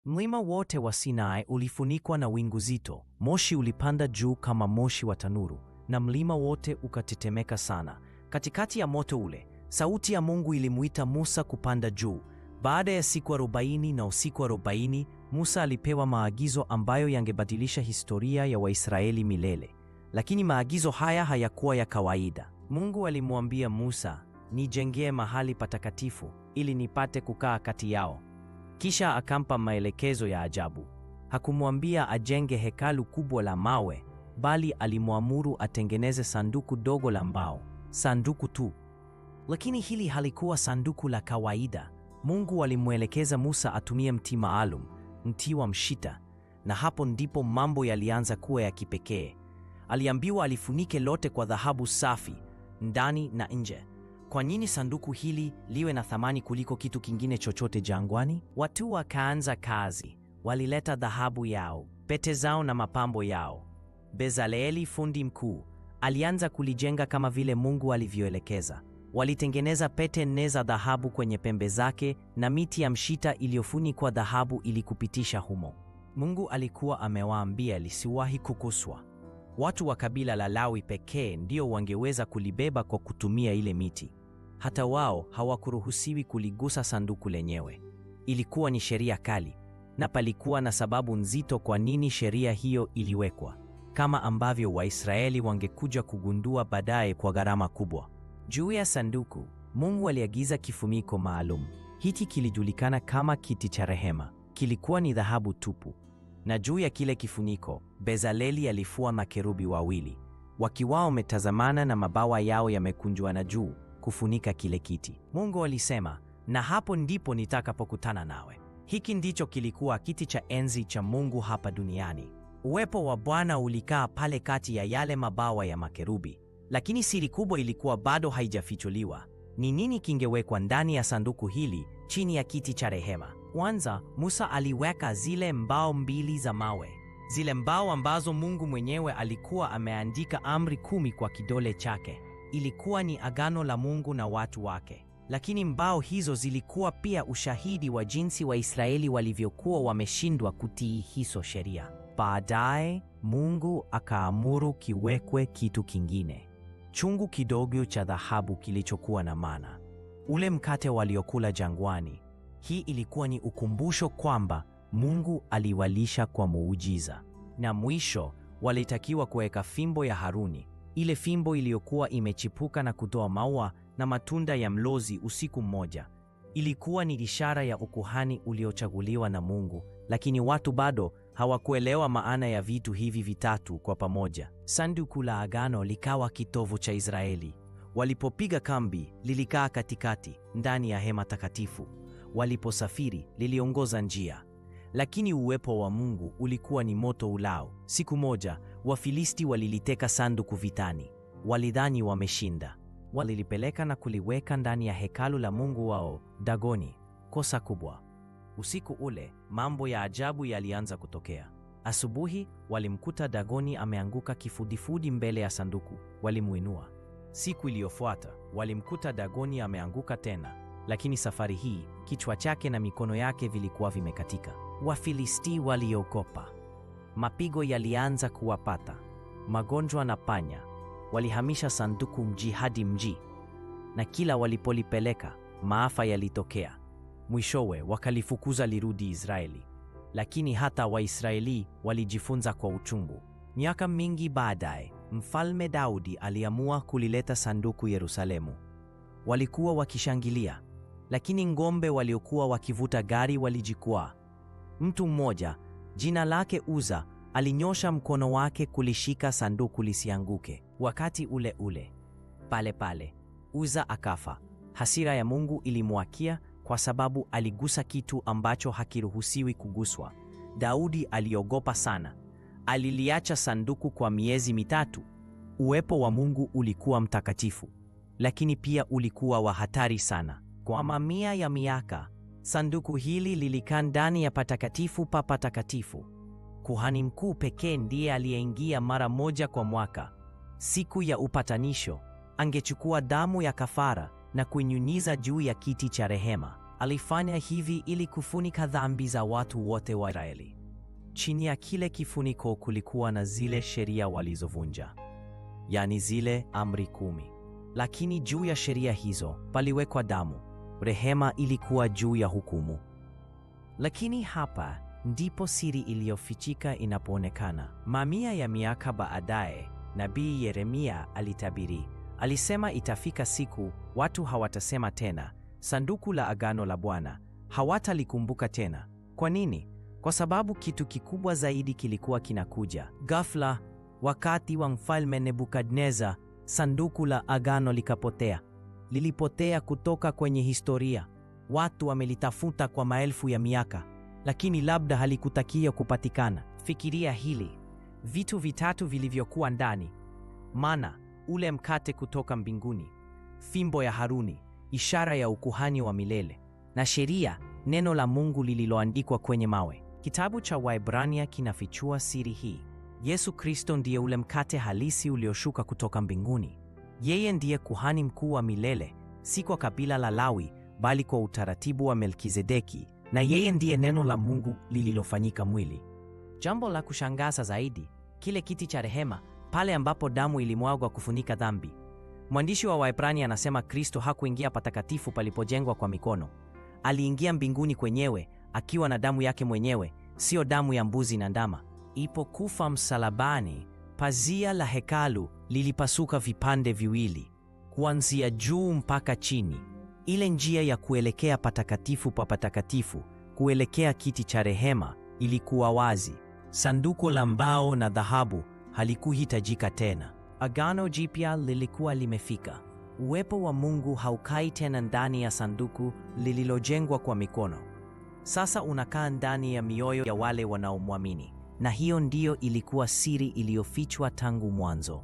Mlima wote wa Sinai ulifunikwa na wingu zito, moshi ulipanda juu kama moshi wa tanuru, na mlima wote ukatetemeka sana. Katikati ya moto ule, sauti ya Mungu ilimuita Musa kupanda juu. Baada ya siku 40 na usiku 40, Musa alipewa maagizo ambayo yangebadilisha historia ya Waisraeli milele. Lakini maagizo haya hayakuwa ya kawaida. Mungu alimwambia Musa, nijengee mahali patakatifu ili nipate kukaa kati yao. Kisha akampa maelekezo ya ajabu. Hakumwambia ajenge hekalu kubwa la mawe, bali alimwamuru atengeneze sanduku dogo la mbao. Sanduku tu. Lakini hili halikuwa sanduku la kawaida. Mungu alimwelekeza Musa atumie mti maalum, mti wa mshita, na hapo ndipo mambo yalianza kuwa ya kipekee. Aliambiwa alifunike lote kwa dhahabu safi, ndani na nje. Kwa nini sanduku hili liwe na thamani kuliko kitu kingine chochote jangwani? Watu wakaanza kazi. Walileta dhahabu yao, pete zao na mapambo yao. Bezaleli, fundi mkuu, alianza kulijenga kama vile Mungu alivyoelekeza. Walitengeneza pete 4 za dhahabu kwenye pembe zake na miti ya mshita iliyofunikwa dhahabu ili kupitisha humo. Mungu alikuwa amewaambia lisiwahi kukuswa. Watu wa kabila la Lawi pekee ndio wangeweza kulibeba kwa kutumia ile miti. Hata wao hawakuruhusiwi kuligusa sanduku lenyewe. Ilikuwa ni sheria kali, na palikuwa na sababu nzito kwa nini sheria hiyo iliwekwa, kama ambavyo Waisraeli wangekuja kugundua baadaye kwa gharama kubwa. Juu ya sanduku, Mungu aliagiza kifuniko maalum. Hiki kilijulikana kama kiti cha rehema. Kilikuwa ni dhahabu tupu. Na juu ya kile kifuniko, Bezaleli alifua makerubi wawili, wakiwa wametazamana na mabawa yao yamekunjwa juu, kufunika kile kiti. Mungu alisema, na hapo ndipo nitakapokutana nawe. Hiki ndicho kilikuwa kiti cha enzi cha Mungu hapa duniani. Uwepo wa Bwana ulikaa pale kati ya yale mabawa ya makerubi. Lakini siri kubwa ilikuwa bado haijafichuliwa. Ni nini kingewekwa ndani ya sanduku hili chini ya kiti cha rehema? Kwanza, Musa aliweka zile mbao 2 za mawe. Zile mbao ambazo Mungu mwenyewe alikuwa ameandika amri 10 kwa kidole chake. Ilikuwa ni agano la Mungu na watu wake. Lakini mbao hizo zilikuwa pia ushahidi wa jinsi Waisraeli walivyokuwa wameshindwa kutii hizo sheria. Baadaye, Mungu akaamuru kiwekwe kitu kingine. Chungu kidogo cha dhahabu kilichokuwa na mana. Ule mkate waliokula jangwani. Hii ilikuwa ni ukumbusho kwamba Mungu aliwalisha kwa muujiza. Na mwisho, walitakiwa kuweka fimbo ya Haruni, ile fimbo iliyokuwa imechipuka na kutoa maua na matunda ya mlozi usiku mmoja. Ilikuwa ni ishara ya ukuhani uliochaguliwa na Mungu, lakini watu bado hawakuelewa maana ya vitu hivi vitatu kwa pamoja. Sanduku la agano likawa kitovu cha Israeli. Walipopiga kambi, lilikaa katikati, ndani ya hema takatifu. Waliposafiri, liliongoza njia. Lakini uwepo wa Mungu ulikuwa ni moto ulao. Siku moja, Wafilisti waliliteka sanduku vitani. Walidhani wameshinda. Walilipeleka na kuliweka ndani ya hekalu la mungu wao, Dagoni. Kosa kubwa. Usiku ule, mambo ya ajabu yalianza kutokea. Asubuhi, walimkuta Dagoni ameanguka kifudifudi mbele ya sanduku. Walimuinua. Siku iliyofuata, walimkuta Dagoni ameanguka tena, lakini safari hii, kichwa chake na mikono yake vilikuwa vimekatika. Wafilisti waliogopa. Mapigo yalianza kuwapata. Magonjwa na panya. Walihamisha sanduku mji hadi mji, na kila walipolipeleka, maafa yalitokea. Mwishowe wakalifukuza lirudi Israeli. Lakini hata Waisraeli walijifunza kwa uchungu. Miaka mingi baadaye, Mfalme Daudi aliamua kulileta sanduku Yerusalemu. Walikuwa wakishangilia, lakini ng'ombe waliokuwa wakivuta gari walijikwaa. Mtu mmoja, jina lake Uza, alinyosha mkono wake kulishika sanduku lisianguke. Wakati ule ule, pale Uza akafa. Hasira ya Mungu ilimwakia kwa sababu aligusa kitu ambacho hakiruhusiwi kuguswa. Daudi aliogopa sana. Aliliacha sanduku kwa miezi 3. Uwepo wa Mungu ulikuwa mtakatifu, lakini pia ulikuwa wa hatari sana. Kwa mamia ya miaka, sanduku hili lilikaa ndani ya patakatifu pa patakatifu. Kuhani mkuu pekee ndiye aliyeingia mara moja kwa mwaka. Siku ya upatanisho, angechukua damu ya kafara na kuinyunyiza juu ya kiti cha rehema. Alifanya hivi ili kufunika dhambi za watu wote wa Israeli. Chini ya kile kifuniko kulikuwa na zile sheria walizovunja, yaani zile amri 10. Lakini juu ya sheria hizo paliwekwa damu. Rehema ilikuwa juu ya hukumu. Lakini hapa ndipo siri iliyofichika inapoonekana. Mamia ya miaka baadaye, nabii Yeremia alitabiri. Alisema itafika siku watu hawatasema tena sanduku la agano la Bwana, hawatalikumbuka tena. Kwa nini? Kwa sababu kitu kikubwa zaidi kilikuwa kinakuja. Ghafla, wakati wa mfalme Nebukadneza, sanduku la agano likapotea. Lilipotea kutoka kwenye historia. Watu wamelitafuta kwa maelfu ya miaka, lakini labda halikutakia kupatikana. Fikiria hili: vitu vitatu vilivyokuwa ndani: mana, ule mkate kutoka mbinguni; fimbo ya Haruni, ishara ya ukuhani wa milele; na sheria, neno la Mungu lililoandikwa kwenye mawe. Kitabu cha Waebrania kinafichua siri hii. Yesu Kristo ndiye ule mkate halisi ulioshuka kutoka mbinguni. Yeye ndiye kuhani mkuu wa milele, si kwa kabila la Lawi, bali kwa utaratibu wa Melkizedeki, na yeye ndiye neno la Mungu lililofanyika mwili. Jambo la kushangaza zaidi, kile kiti cha rehema, pale ambapo damu ilimwagwa kufunika dhambi. Mwandishi wa Waebrania anasema Kristo hakuingia patakatifu palipojengwa kwa mikono. Aliingia mbinguni kwenyewe akiwa na damu yake mwenyewe, sio damu ya mbuzi na ndama. Ipokufa msalabani, pazia la hekalu lilipasuka vipande viwili, kuanzia juu mpaka chini. Ile njia ya kuelekea patakatifu pa patakatifu, kuelekea kiti cha rehema, ilikuwa wazi. Sanduku la mbao na dhahabu halikuhitajika tena. Agano Jipya lilikuwa limefika. Uwepo wa Mungu haukai tena ndani ya sanduku lililojengwa kwa mikono. Sasa unakaa ndani ya mioyo ya wale wanaomwamini. Na hiyo ndiyo ilikuwa siri iliyofichwa tangu mwanzo.